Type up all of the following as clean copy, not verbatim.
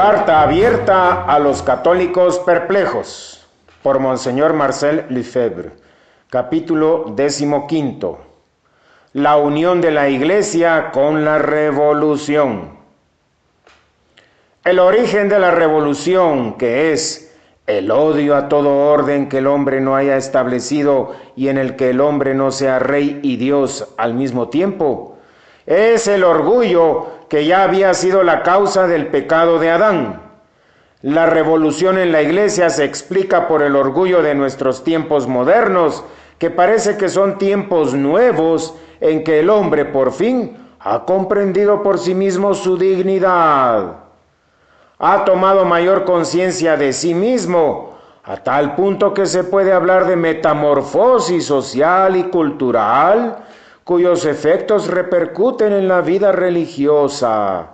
Carta abierta a los católicos perplejos, por Monseñor Marcel Lefebvre, capítulo 15. La unión de la Iglesia con la revolución. El origen de la revolución, que es el odio a todo orden que el hombre no haya establecido y en el que el hombre no sea rey y Dios al mismo tiempo, es el orgullo que ya había sido la causa del pecado de Adán. La revolución en la Iglesia se explica por el orgullo de nuestros tiempos modernos, que parece que son tiempos nuevos en que el hombre por fin ha comprendido por sí mismo su dignidad. Ha tomado mayor conciencia de sí mismo, a tal punto que se puede hablar de metamorfosis social y cultural, cuyos efectos repercuten en la vida religiosa.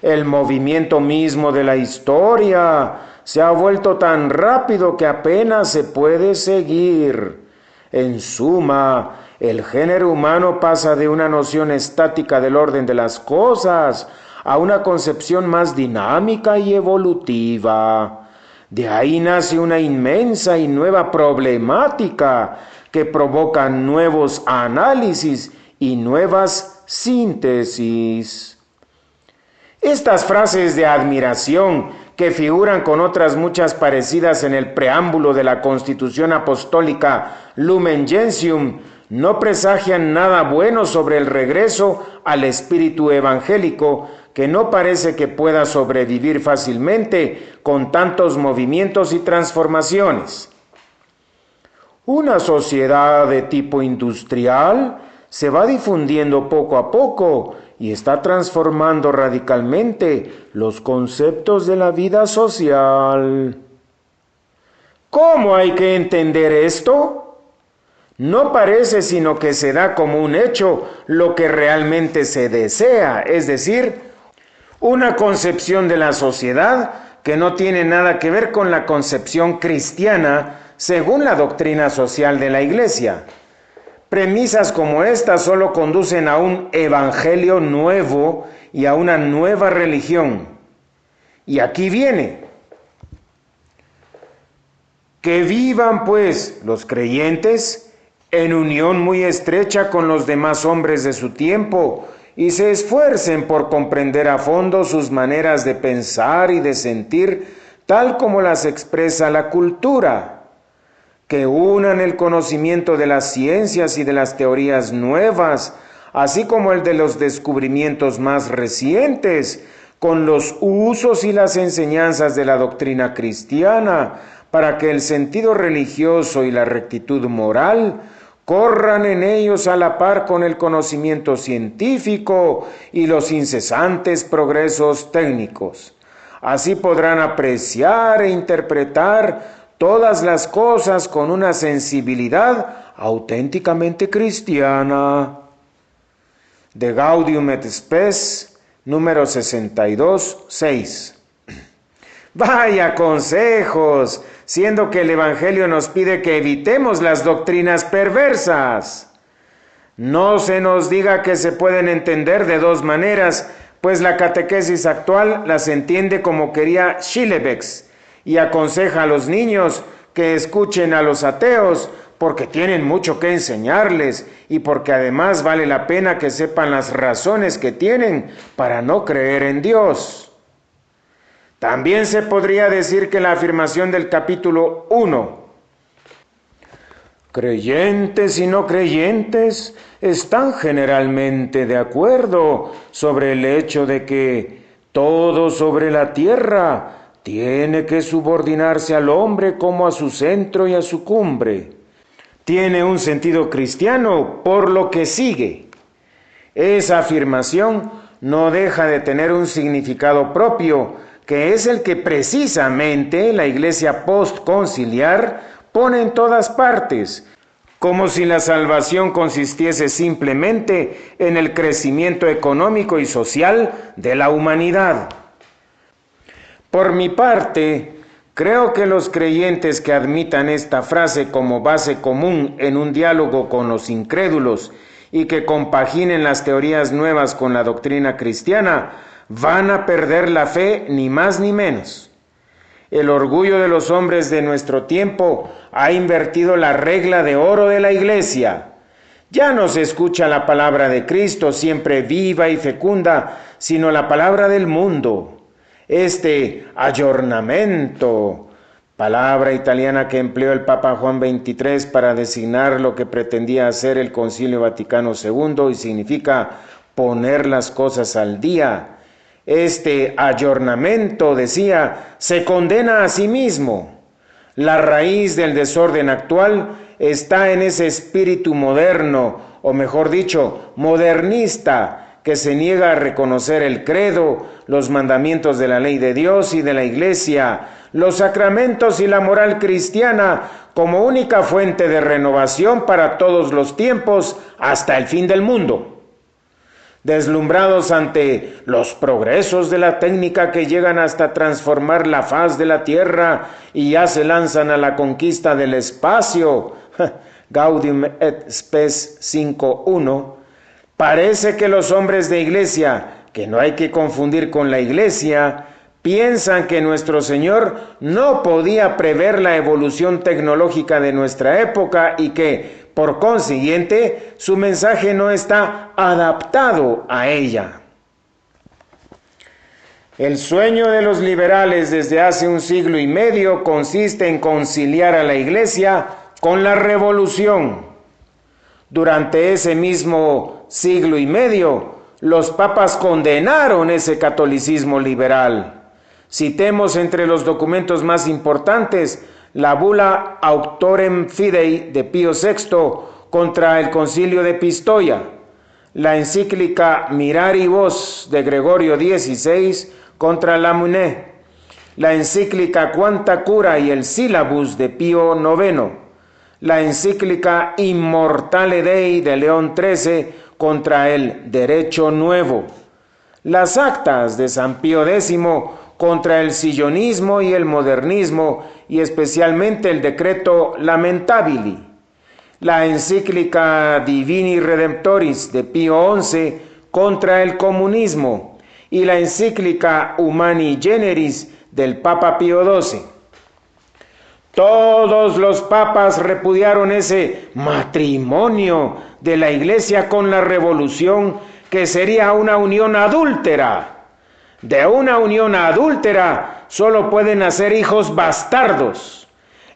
El movimiento mismo de la historia se ha vuelto tan rápido que apenas se puede seguir. En suma, el género humano pasa de una noción estática del orden de las cosas a una concepción más dinámica y evolutiva. De ahí nace una inmensa y nueva problemática que provoca nuevos análisis y nuevas síntesis. Estas frases de admiración, que figuran con otras muchas parecidas en el preámbulo de la Constitución Apostólica Lumen Gentium, no presagian nada bueno sobre el regreso al espíritu evangélico, que no parece que pueda sobrevivir fácilmente con tantos movimientos y transformaciones. Una sociedad de tipo industrial se va difundiendo poco a poco y está transformando radicalmente los conceptos de la vida social. ¿Cómo hay que entender esto? No parece sino que se da como un hecho lo que realmente se desea, es decir, una concepción de la sociedad que no tiene nada que ver con la concepción cristiana según la doctrina social de la Iglesia. Premisas como estas solo conducen a un evangelio nuevo y a una nueva religión. Y aquí viene: que vivan pues los creyentes en unión muy estrecha con los demás hombres de su tiempo y se esfuercen por comprender a fondo sus maneras de pensar y de sentir tal como las expresa la cultura. Que unan el conocimiento de las ciencias y de las teorías nuevas, así como el de los descubrimientos más recientes, con los usos y las enseñanzas de la doctrina cristiana, para que el sentido religioso y la rectitud moral corran en ellos a la par con el conocimiento científico y los incesantes progresos técnicos. Así podrán apreciar e interpretar todas las cosas con una sensibilidad auténticamente cristiana. De Gaudium et Spes, número 62, 6. Vaya consejos, siendo que el Evangelio nos pide que evitemos las doctrinas perversas. No se nos diga que se pueden entender de dos maneras, pues la catequesis actual las entiende como quería Schillebeeckx, y aconseja a los niños que escuchen a los ateos porque tienen mucho que enseñarles y porque además vale la pena que sepan las razones que tienen para no creer en Dios. También se podría decir que la afirmación del capítulo 1, creyentes y no creyentes están generalmente de acuerdo sobre el hecho de que todo sobre la tierra tiene que subordinarse al hombre como a su centro y a su cumbre. Tiene un sentido cristiano por lo que sigue. Esa afirmación no deja de tener un significado propio, que es el que precisamente la Iglesia postconciliar pone en todas partes, como si la salvación consistiese simplemente en el crecimiento económico y social de la humanidad. Por mi parte, creo que los creyentes que admitan esta frase como base común en un diálogo con los incrédulos y que compaginen las teorías nuevas con la doctrina cristiana van a perder la fe, ni más ni menos. El orgullo de los hombres de nuestro tiempo ha invertido la regla de oro de la Iglesia. Ya no se escucha la palabra de Cristo siempre viva y fecunda, sino la palabra del mundo. Este aggiornamento, palabra italiana que empleó el Papa Juan XXIII para designar lo que pretendía hacer el Concilio Vaticano II y significa poner las cosas al día. Este aggiornamento, decía, se condena a sí mismo. La raíz del desorden actual está en ese espíritu moderno, o mejor dicho, modernista, que se niega a reconocer el credo, los mandamientos de la ley de Dios y de la Iglesia, los sacramentos y la moral cristiana como única fuente de renovación para todos los tiempos hasta el fin del mundo. Deslumbrados ante los progresos de la técnica que llegan hasta transformar la faz de la tierra y ya se lanzan a la conquista del espacio, Gaudium et Spes 5.1, parece que los hombres de iglesia, que no hay que confundir con la iglesia, piensan que nuestro Señor no podía prever la evolución tecnológica de nuestra época y que, por consiguiente, su mensaje no está adaptado a ella. El sueño de los liberales desde hace un siglo y medio consiste en conciliar a la Iglesia con la revolución. Durante ese mismo siglo y medio, los papas condenaron ese catolicismo liberal. Citemos entre los documentos más importantes la bula Auctorem Fidei de Pío VI contra el Concilio de Pistoia, la encíclica Miraribus de Gregorio XVI contra Lamune, la encíclica Quanta Cura y el Syllabus de Pío IX, la encíclica Immortale Dei de León XIII contra el Derecho Nuevo, las actas de San Pío X contra el sillonismo y el modernismo, y especialmente el decreto Lamentabili, la encíclica Divini Redemptoris de Pío XI contra el comunismo, y la encíclica Humani Generis del Papa Pío XII. Todos los papas repudiaron ese matrimonio de la Iglesia con la revolución, que sería una unión adúltera. De una unión adúltera solo pueden nacer hijos bastardos.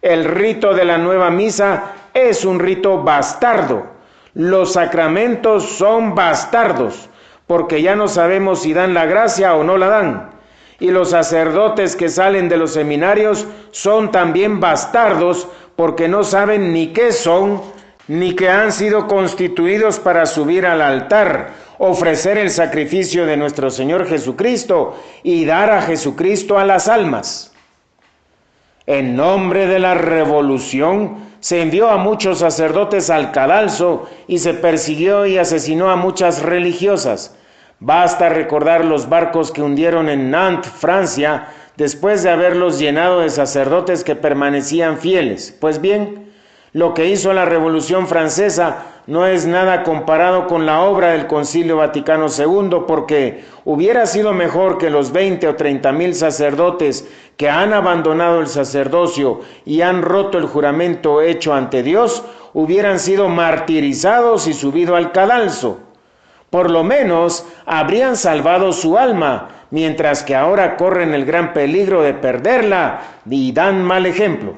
El rito de la nueva misa es un rito bastardo. Los sacramentos son bastardos, porque ya no sabemos si dan la gracia o no la dan. Y los sacerdotes que salen de los seminarios son también bastardos, porque no saben ni qué son, ni que han sido constituidos para subir al altar, ofrecer el sacrificio de nuestro Señor Jesucristo y dar a Jesucristo a las almas. En nombre de la revolución se envió a muchos sacerdotes al cadalso y se persiguió y asesinó a muchas religiosas. Basta recordar los barcos que hundieron en Nantes, Francia, después de haberlos llenado de sacerdotes que permanecían fieles. Pues bien, lo que hizo la Revolución Francesa no es nada comparado con la obra del Concilio Vaticano II, porque hubiera sido mejor que los 20 o 30,000 sacerdotes que han abandonado el sacerdocio y han roto el juramento hecho ante Dios, hubieran sido martirizados y subido al cadalso. Por lo menos habrían salvado su alma, mientras que ahora corren el gran peligro de perderla y dan mal ejemplo.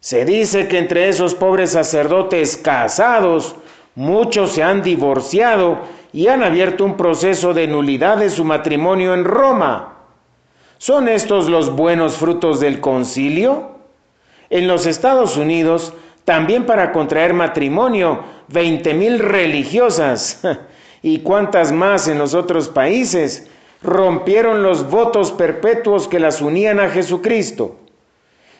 Se dice que entre esos pobres sacerdotes casados, muchos se han divorciado y han abierto un proceso de nulidad de su matrimonio en Roma. ¿Son estos los buenos frutos del concilio? En los Estados Unidos, también para contraer matrimonio, 20,000 religiosas, y cuántas más en los otros países, rompieron los votos perpetuos que las unían a Jesucristo.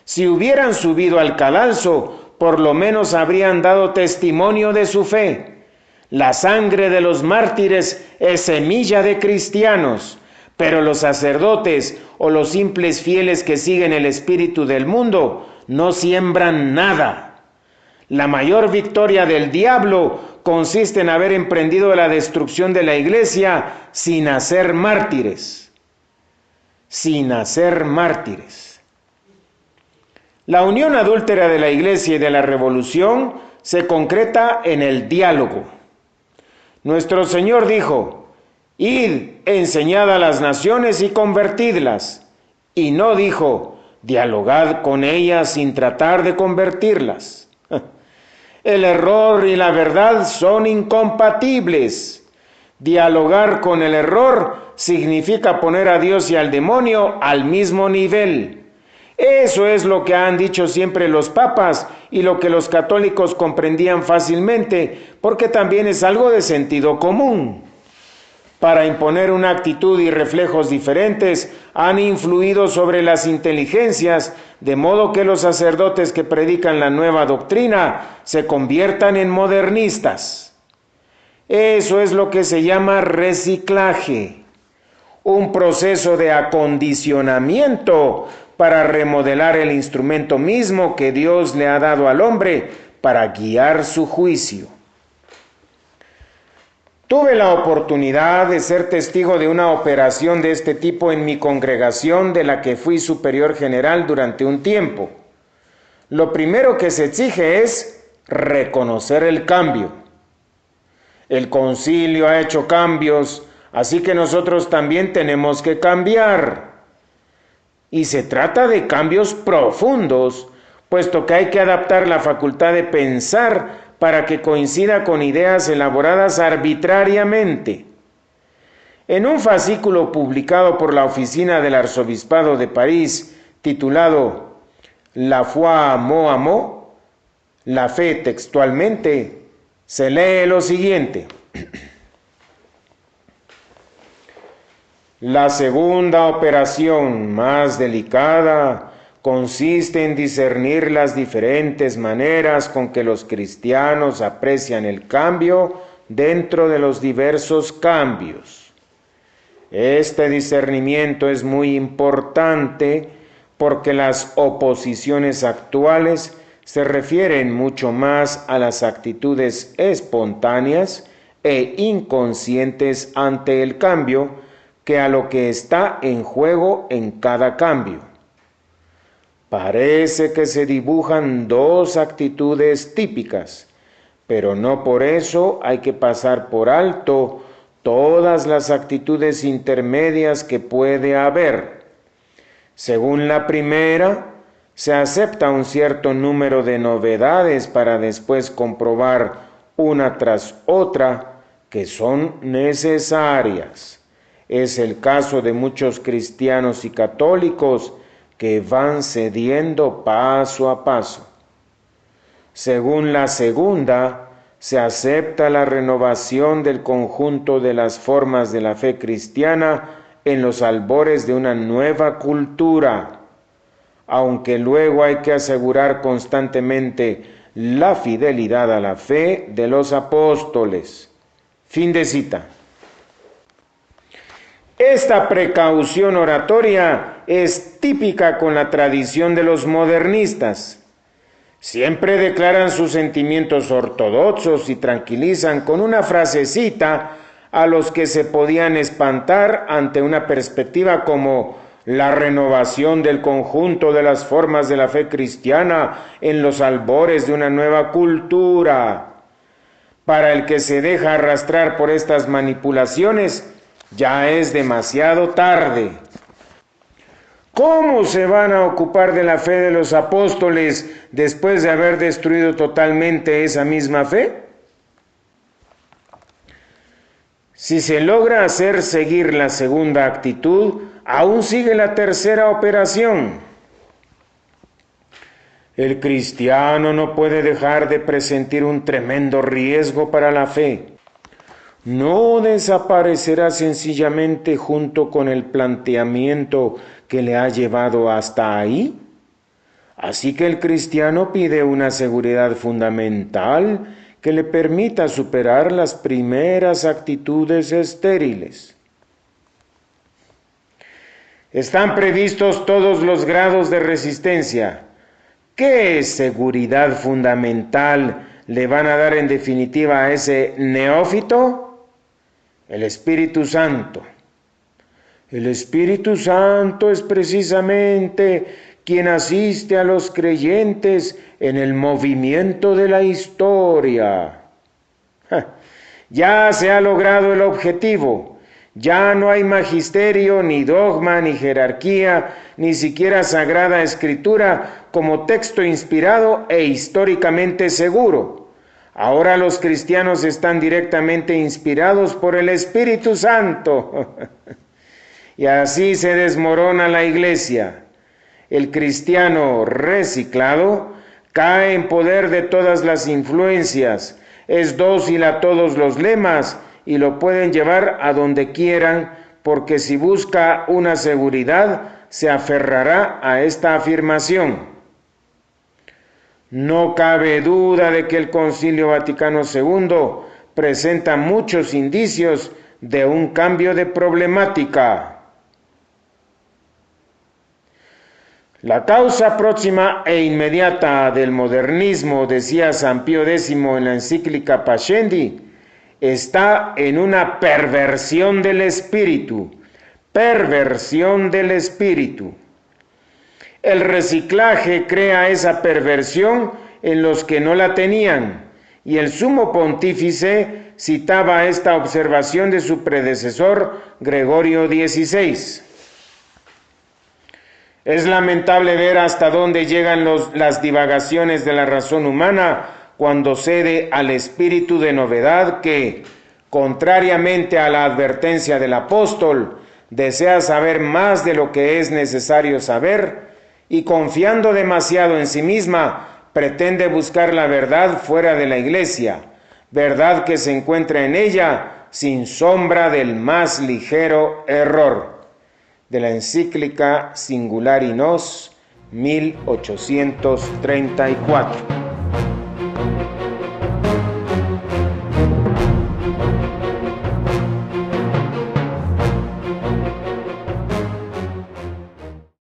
Si hubieran subido al cadalso, por lo menos habrían dado testimonio de su fe. La sangre de los mártires es semilla de cristianos, pero los sacerdotes o los simples fieles que siguen el espíritu del mundo no siembran nada. La mayor victoria del diablo consiste en haber emprendido la destrucción de la iglesia sin hacer mártires. Sin hacer mártires. La unión adúltera de la iglesia y de la revolución se concreta en el diálogo. Nuestro Señor dijo: id, enseñad a las naciones y convertidlas. Y no dijo: dialogad con ellas sin tratar de convertirlas. El error y la verdad son incompatibles. Dialogar con el error significa poner a Dios y al demonio al mismo nivel. Eso es lo que han dicho siempre los papas y lo que los católicos comprendían fácilmente, porque también es algo de sentido común. Para imponer una actitud y reflejos diferentes, han influido sobre las inteligencias, de modo que los sacerdotes que predican la nueva doctrina se conviertan en modernistas. Eso es lo que se llama reciclaje, un proceso de acondicionamiento para remodelar el instrumento mismo que Dios le ha dado al hombre para guiar su juicio. Tuve la oportunidad de ser testigo de una operación de este tipo en mi congregación, de la que fui superior general durante un tiempo. Lo primero que se exige es reconocer el cambio. El concilio ha hecho cambios, así que nosotros también tenemos que cambiar. Y se trata de cambios profundos, puesto que hay que adaptar la facultad de pensar para que coincida con ideas elaboradas arbitrariamente. En un fascículo publicado por la oficina del Arzobispado de París, titulado La foi mot à mot, la fe textualmente, se lee lo siguiente: la segunda operación, más delicada, consiste en discernir las diferentes maneras con que los cristianos aprecian el cambio dentro de los diversos cambios. Este discernimiento es muy importante porque las oposiciones actuales se refieren mucho más a las actitudes espontáneas e inconscientes ante el cambio que a lo que está en juego en cada cambio. Parece que se dibujan dos actitudes típicas, pero no por eso hay que pasar por alto todas las actitudes intermedias que puede haber. Según la primera, se acepta un cierto número de novedades para después comprobar una tras otra que son necesarias. Es el caso de muchos cristianos y católicos que van cediendo paso a paso. Según la segunda, se acepta la renovación del conjunto de las formas de la fe cristiana en los albores de una nueva cultura, aunque luego hay que asegurar constantemente la fidelidad a la fe de los apóstoles. Fin de cita. Esta precaución oratoria es típica con la tradición de los modernistas. Siempre declaran sus sentimientos ortodoxos y tranquilizan con una frasecita a los que se podían espantar ante una perspectiva como la renovación del conjunto de las formas de la fe cristiana en los albores de una nueva cultura. Para el que se deja arrastrar por estas manipulaciones, ya es demasiado tarde. ¿Cómo se van a ocupar de la fe de los apóstoles después de haber destruido totalmente esa misma fe? Si se logra hacer seguir la segunda actitud, aún sigue la tercera operación. El cristiano no puede dejar de presentir un tremendo riesgo para la fe. No desaparecerá sencillamente junto con el planteamiento que le ha llevado hasta ahí. Así que el cristiano pide una seguridad fundamental que le permita superar las primeras actitudes estériles. Están previstos todos los grados de resistencia, ¿Qué seguridad fundamental le van a dar en definitiva a ese neófito? El Espíritu Santo. El Espíritu Santo es precisamente quien asiste a los creyentes en el movimiento de la historia. Ya se ha logrado el objetivo. Ya no hay magisterio, ni dogma, ni jerarquía, ni siquiera sagrada escritura como texto inspirado e históricamente seguro. Ahora los cristianos están directamente inspirados por el Espíritu Santo. Y así se desmorona la iglesia. El cristiano reciclado cae en poder de todas las influencias, es dócil a todos los lemas y lo pueden llevar a donde quieran, porque si busca una seguridad, se aferrará a esta afirmación. No cabe duda de que el Concilio Vaticano II presenta muchos indicios de un cambio de problemática. La causa próxima e inmediata del modernismo, decía San Pío X en la encíclica Pascendi, está en una perversión del espíritu. Perversión del espíritu. El reciclaje crea esa perversión en los que no la tenían, y el sumo pontífice citaba esta observación de su predecesor Gregorio XVI. Es lamentable ver hasta dónde llegan las divagaciones de la razón humana cuando cede al espíritu de novedad que, contrariamente a la advertencia del apóstol, desea saber más de lo que es necesario saber y, confiando demasiado en sí misma, pretende buscar la verdad fuera de la iglesia, verdad que se encuentra en ella sin sombra del más ligero error. De la encíclica Singulari Nos, 1834.